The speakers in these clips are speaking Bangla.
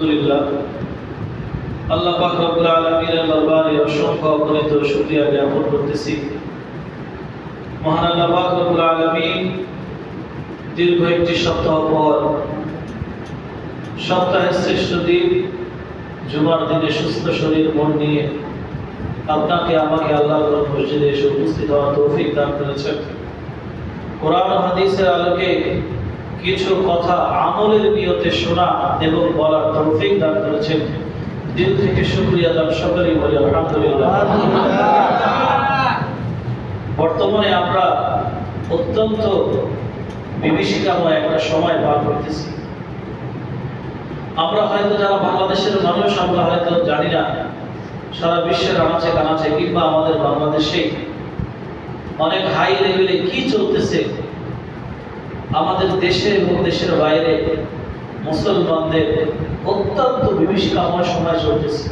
আলহামদুলিল্লাহ আল্লাহ পাক রব্বুল আলামিনের দরবারে অসংখ্য অগণিত শুকরিয়া জ্ঞাপন করতেছি। মহান আল্লাহ পাক রব্বুল আলামিন দীর্ঘ একটি সপ্তাহ পর সপ্তাহের শ্রেষ্ঠ দিন জুমার দিনে সুস্থ শরীর মন নিয়ে আপনাকে আমাকে আল্লাহর মসজিদে এসে উপস্থিত হওয়ার তৌফিক দান করেছেন। কোরআন ও হাদিসের আলোকে কিছু কথা আমলের নিয়তে শোনা এবং বলার তৌফিক দান করেছেন। দিল থেকে শুকরিয়া দান সকলেই বলি আলহামদুলিল্লাহ। বর্তমানে আমরা অত্যন্ত বিভীষিকাময় একটা সময় পার করতেছি। আমরা হয়তো যারা বাংলাদেশের মানুষ আমরা হয়তো জানি না সারা বিশ্বের আনাচে কানাচে কিংবা আমাদের বাংলাদেশে অনেক হাই লেভেলে কি চলতেছে। আমাদের দেশে এবং দেশের বাইরে মুসলমানদের অত্যন্ত বিভীষিকাময় সময় চলতেছে।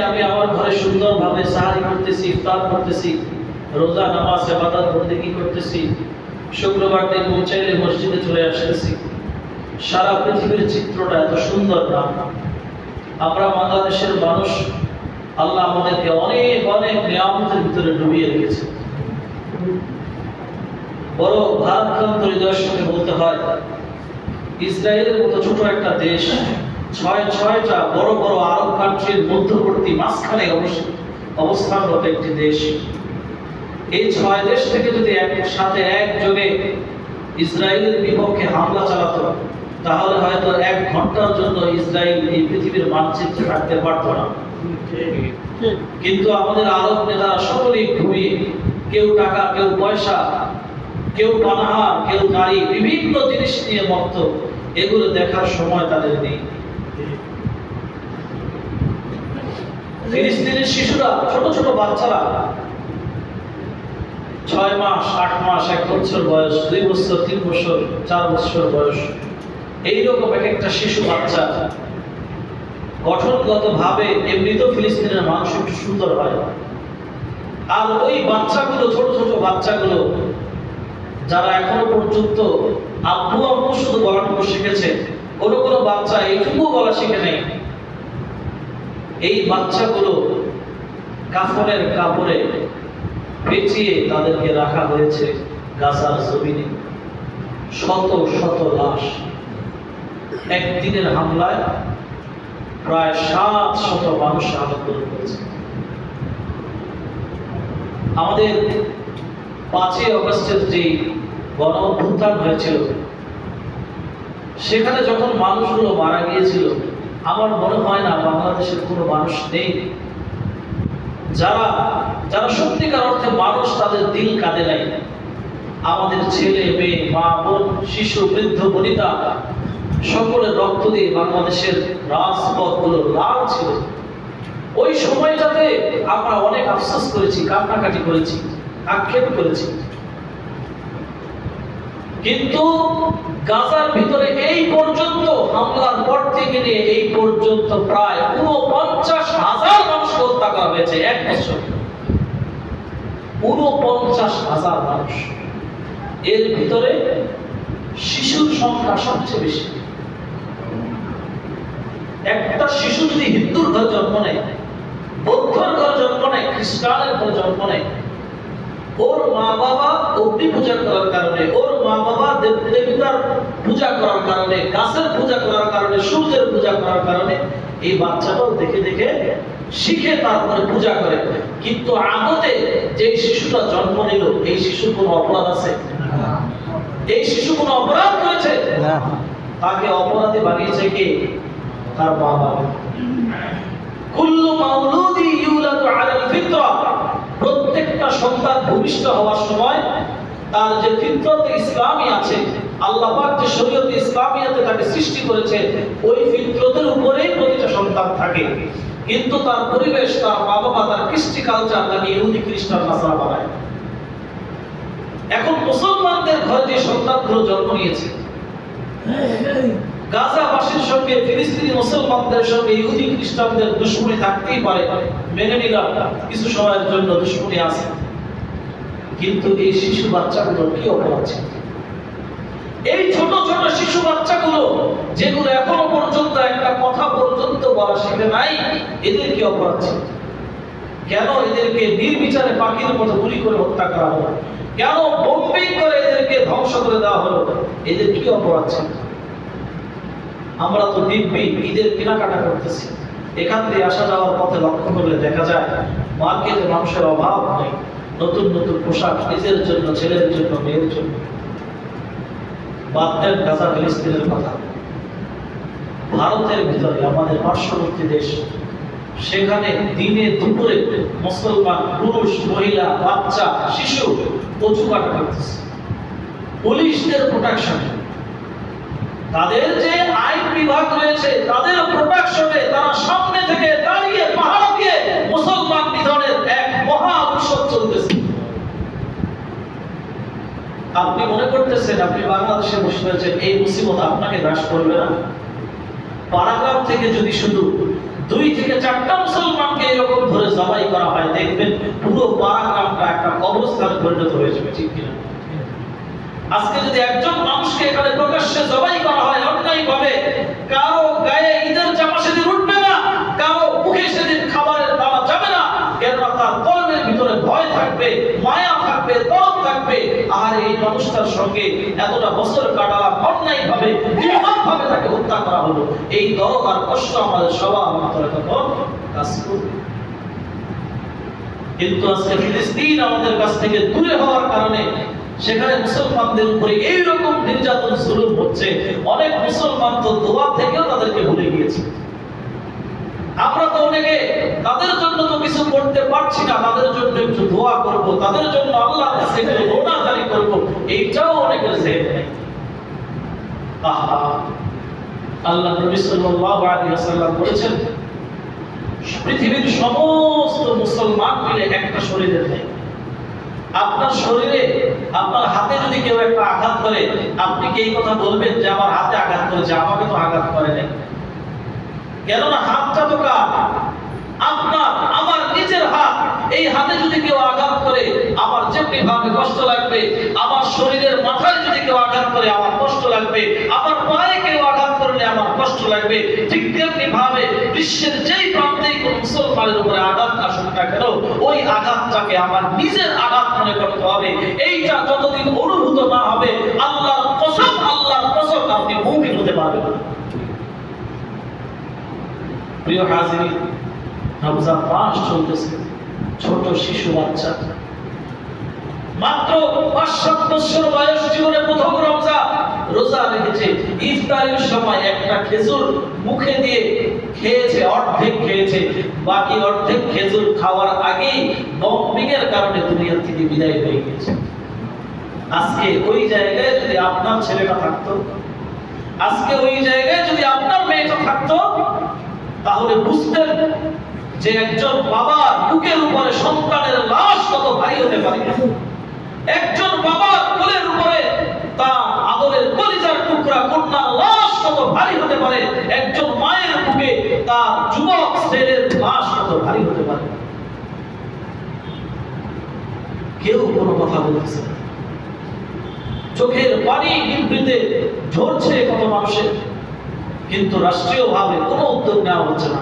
আমি আমার ঘরে সুন্দরভাবে সাহারি করতেছি, ইফতার করতেছি, রোজা নামাজ ইবাদত বন্দেগী করতেছি, শুক্রবার দিন চাইলে মসজিদে চলে আসতেছি। সারা পৃথিবীর চিত্রটা এত সুন্দর না। আমরা বাংলাদেশের মানুষ, আল্লাহ আমাদেরকে অনেক অনেক নিয়ামতের ভিতরে ডুবিয়ে রেখেছে। বড় ভারাক্রান্ত হৃদয়ের সঙ্গে বলতে হয়, ইসরায়েলের মতো ছোট একটা দেশ ছয়টা বড় বড় আরব কান্ট্রির মধ্যবর্তী মাঝখানে অবস্থানরত একটি দেশ। এই 6 দেশ থেকে যদি একসাথে একযোগে ইসরায়েলের বিপক্ষে হামলা চালাতো তাহলে হয়তো 1 ঘন্টার জন্য ইসরায়েল এই পৃথিবীর মানচিত্রে থাকতে পারত না। কিন্তু আমাদের আরব নেতারা সকলেই ঘুমিয়ে, কেউ টাকা, কেউ পয়সা, কেউ পানাহার, কেউ নারী, বিভিন্ন জিনিস নিয়ে মত্ত। এগুলো দেখার সময় তাদের নেই। ফিলিস্তিনের শিশুরা, ছোট ছোট বাচ্চারা 6 মাস, 8 মাস, 1 বছর বয়স, 2 বছর, 3 বছর, 4 বছর বয়স, এইরকম এক একটা শিশু বাচ্চা গঠনগত ভাবে এমনিতেও ফিলিস্তিনের মানুষ একটু সুন্দর হয়। আর ওই বাচ্চাগুলো, ছোট ছোট বাচ্চাগুলো যারা এখনো পর্যন্ত আব্বু আব্বু শুধু বলাটুকু শিখেছে, কোনো কোনো বাচ্চা এইটুকু বলা শিখে নেই। এই বাচ্চাগুলো কাফনের কাপড়ে পেঁচিয়ে তাদেরকে রাখা হয়েছে গাজার জমিনে। শত শত লাশ। একদিনের হামলায় প্রায় 700 মানুষ আহত হয়েছে। আমাদের 5ই অগস্টের যে গণ অভ্যুত্থান হয়েছিল, সেখানে যখন মানুষগুলো মারা গিয়েছিল, আমার মনে হয় না বাংলাদেশের কোনো মানুষ নেই যারা যারা সত্যিকার অর্থে মানুষ, তাদের দিল কাঁদে নাই। আমাদের ছেলে মেয়ে, মা বোন, শিশু, বৃদ্ধ বনিতা সকলের রক্ত দিয়ে বাংলাদেশের রাজপথগুলো লাল ছিল। ওই সময়টাতে আমরা অনেক আফসোস করেছি, কান্নাকাটি করেছি, আক্ষেপ করেছি। কিন্তু গাজার ভিতরে এই পর্যন্ত হামলার পর থেকে নিয়ে এই পর্যন্ত প্রায় 49,000 মানুষকে হত্যা করা হয়েছে 1 বছর। 49,000 মানুষ। এর ভিতরে শিশুর সংখ্যা সবচেয়ে বেশি। একটা শিশু যদি হিন্দুর ঘরে জন্ম নেয়, বৌদ্ধর ঘরে জন্ম নেয়, খ্রিস্টানের ঘরে জন্ম নেয়, ওর মা বাবা অগ্নি পূজা করার কারণে, ওর মা বাবা দেবদেবতার পূজা করার কারণে, গাছের পূজা করার কারণে, সূর্যের পূজা করার কারণে এই বাচ্চাটাও দেখে দেখে শিখে তারপরে পূজা করে। কিন্তু আদতে যে শিশুটা জন্ম নিল, এই শিশুর কোনো অপরাধ আছে? এই শিশু কোনো অপরাধ করেছে? তাকে অপরাধী বানিয়েছে কে? তার বাবা। কুল্লু মাউলুদি ইউলাদু আলাল ফিতরা। প্রত্যেকটা সন্তান ভূমিষ্ঠ হওয়ার সময় তার যে ফিতরতে ইসলামী আছে, আল্লাহ পাক যে শরীয়তে ইসলামিয়াতে তাকে সৃষ্টি করেছে, ওই ফিতরতের উপরেই প্রতিটা সন্তান থাকে। কিন্তু তার পরিবেশ, তার মা বাবা, তার কৃষ্টি কালচার তাকে ইহুদি, খ্রিস্টান, নাসারা বানায়। এখন মুসলমানদের ঘরে যে সন্তানগুলো জন্ম নিয়েছে, গাজাবাসীর সঙ্গে ফিলিস্তিনি মুসলমানদের সঙ্গে ইহুদি খ্রিস্টানদের দুশমনী থাকতেই পারে, মেনে নিলাম, কিছু সময়ের জন্য দুশমনী আছে। কিন্তু এই শিশু বাচ্চাগুলোর কি অপরাধ ছিল? এই ছোট ছোট শিশু বাচ্চাগুলো যেগুলো এখনো পর্যন্ত একটা কথা পর্যন্ত বলা শিখে নাই, এদের কি অপরাধ ছিল? কেন এদেরকে নির্বিচারে পাখির মতো গুলি করে হত্যা করা হলো? কেন বোম্বিং করে এদেরকে ধ্বংস করে দেওয়া হলো? এদের কি অপরাধ ছিল? আমরা তো দিব্যি ঈদের কেনাকাটা করতেছি, এখান দিয়ে আসা যাওয়ার পথে লক্ষ্য করলে দেখা যায় মার্কেটে মানুষের অভাব নেই, নতুন নতুন পোশাক নিজের জন্য, ছেলের জন্য, মেয়ের জন্য। বাদ দেন গাজা ফিলিস্তিনের কথা, ভারতের ভিতরে আমাদের পার্শ্ববর্তী দেশ, সেখানে দিনে দুপুরে মুসলমান পুরুষ, মহিলা, বাচ্চা, শিশু কচু কাটা করতেছে। পুলিশদের প্রোটেকশন, তাদের যে আইন বিভাগ রয়েছে তাদের প্রোটেকশনে তারা সামনে থেকে দাঁড়িয়ে পাহারা দিয়ে মুসলমান নিধনের এক মহা উৎসব চলতেছে। আপনি মনে করতেছেন আপনি বাংলাদেশে বসে রয়েছেন, এই মুসিবত আপনাকে গ্রাস করবে না? পাড়াগ্রাম থেকে যদি শুধু 2 থেকে 4টা মুসলমানকে এরকম ধরে জবাই করা হয়, দেখবেন পুরো পাড়াগ্রামটা একটা কবরস্থানে পরিণত হয়ে যাবে, ঠিক কিনা? আজকে যদি একজন মানুষকে এখানে প্রকাশ্যে জবাই করা হয় অন্যায় ভাবে, কারো গায়ে ঈদের জামা সেদিন উঠবে না, কারো মুখে সেদিন খাবারের দাওয়া যাবে না, কেননা তার কলমের ভিতরে ভয় থাকবে, মায়া থাকবে, দরদ থাকবে। আর এই মানুষটার সঙ্গে এতটা বছর কাটালাম, অন্যায় ভাবে, নির্মম ভাবে তাকে হত্যা করা হলো, এই দরদ আর কষ্ট আমাদের সবার অন্তরে তখন কাজ করবে। কিন্তু আজকে ফিলিস্তিন আমাদের কাছ থেকে দূরে হওয়ার কারণে সেখানে মুসলমানদের উপরে এইরকম নির্যাতন জুলুম হচ্ছে, অনেক মুসলমান তো দোয়া থেকেও তাদেরকে ভুলে গিয়েছে। আমরা তো অনেকে তাদের জন্য তো কিছু করতে পারছি না, তাদের জন্য একটু দোয়া করব, তাদের জন্য আল্লাহর কাছে একটু রোনাজারি করব, এইটাও অনেকের জেদ নেই। আহা, আল্লাহ নবী সাল্লাল্লাহু আলাইহি ওয়াসাল্লাম বলেছেন, পৃথিবীর সমস্ত মুসলমান মিলে একটা শরীরের নেই। আপনার শরীরে, আপনার হাতে যদি কেউ একটা আঘাত করে, আপনি কি এই কথা বলবেন যে আমার হাতে আঘাত করেছে, আমাকে তো আঘাত করে নাই? কেননা হাতটা তো কার? আপনার, আমার নিজের হাত। এই হাতে যদি কেউ আঘাত করে আমার যেমনি ভাবে কষ্ট লাগবে, আমার শরীরের মাথায় যদি কেউ আঘাত করে আমার কষ্ট লাগবে, আমার পায়ে কেউ আঘাত করলে আমার কষ্ট লাগবে, ঠিক তেমনি ভাবে বিশ্বের যেই প্রান্তেই কোন মুসলমানের উপরে আঘাত আসুক না কেন, ওই আঘাতটাকে আমার নিজের আঘাত মনে করতে হবে। এইটা যতদিন অনুভূত না হবে, আল্লাহর কসম আপনি মুমিন হতে পারবেন না। প্রিয় হাজিরিন, রমজান মাস চলতেছে, ছোট শিশু বাচ্চা মাত্র 5-7 বছর বয়স, জীবনে প্রথম রমজান রোজা রেখেছে, ইফতারের সময় একটা খেজুর মুখে দিয়ে খেয়েছে, অর্ধেক খেয়েছে, বাকি অর্ধেক খেজুর খাওয়ার আগেই বম্বিং এর কারণে দুনিয়া থেকে বিদায় হয়ে গেছে। আজকে ওই জায়গায় যদি আপনার ছেলেটা থাকতো, আজকে ওই জায়গায় যদি আপনার মেয়েটা থাকতো, তাহলে বুঝতেন যে একজন বাবার বুকের উপরে সন্তানের লাশ কত ভারী হতে পারে, একজন বাবার কোলের উপরে তার আদরের কলিজার টুকরা কন্যার লাশ কত ভারী হতে পারে, একজন মায়ের বুকে তার যুবক ছেলের লাশ কত ভারী হতে পারে। কেউ কোনো কথা বলতেছে না, চোখের পানি নিভৃতে ঝরছে কত মানুষের, কিন্তু রাষ্ট্রীয়ভাবে কোনো উদ্যোগ নেওয়া হচ্ছে না।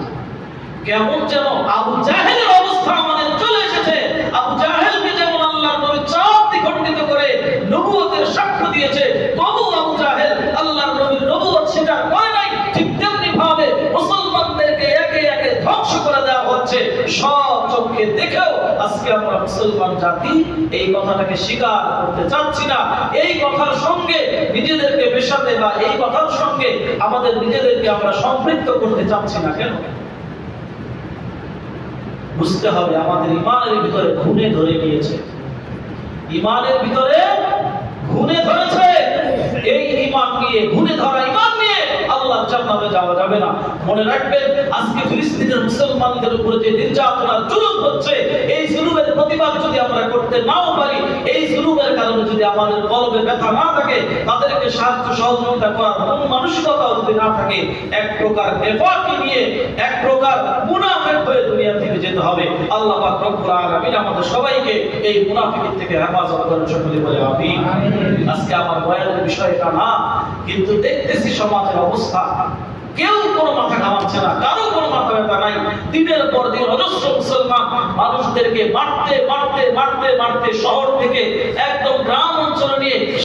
কেমন যেন আবু জাহেলের অবস্থা আমাদের চলে এসেছে। আবু জাহেলকে যেমন আল্লাহর নবী চাপ দ্বিখণ্ডিত করে নবুয়তের সাক্ষ্য দিয়েছে, তবু আবু জাহেল আল্লাহর নবীর নবুয়ত স্বীকার করে নাই, ঠিক তেমনি ভাবে মুসলমানদেরকে একে একে ধ্বংস করে দেওয়া হচ্ছে। সব চোখে দেখেও আজকে আমরা মুসলমান জাতি এই কথাটাকে স্বীকার করতে চাচ্ছি না। এই কথার সঙ্গে নিজেদেরকে মেশাতে বা এই কথার সঙ্গে আমাদের নিজেদেরকে আমরা সম্পৃক্ত করতে চাচ্ছি না। কেন? বুঝতে হবে আমাদের ইমানের ভিতরে ঘুণে ধরে গিয়েছে, ইমানের ভিতরে ঘুণে ধরেছে। এই ইমান নিয়ে, ঘুণে ধরা ইমান নিয়ে আল্লাহ জান্নাতে যাওয়া যাবে না। মনে রাখবেন, আজকে ফিলিস্তিনের মুসলমানদের উপরে যে নির্যাতন জুলুম হচ্ছে, এই জুলুমের প্রতিবাদ যদি আমরা করতে নাও পারি, এই জুলুমের কারণে যদি আমাদের কলবে ব্যথা না থাকে, তাদেরকে সাহায্য সহযোগিতা করার মন মানসিকতাও যদি না থাকে, এক প্রকার নেফাকি নিয়ে, এক প্রকার মুনাফিক হয়ে দুনিয়া থেকে যেতে হবে। আল্লাহ পাক রব্বুল আলামিন আমাদের সবাইকে এই মুনাফিক থেকে হেফাজত করেন, সকলে বলে আমিন। আজকে আমার বয়ানের বিষয় এটা না, কিন্তু দেখতেছি সমাজের অবস্থা, কেউ কোনো মাথা ঘামাচ্ছে না, কারো কোনো মাথা ব্যথা নাই। দিনের পর দিন অজস্র মুসলমান মানুষদেরকে মারতে মারতে মারতে মারতে শহর থেকে একদম গ্রাম অঞ্চলে নিয়ে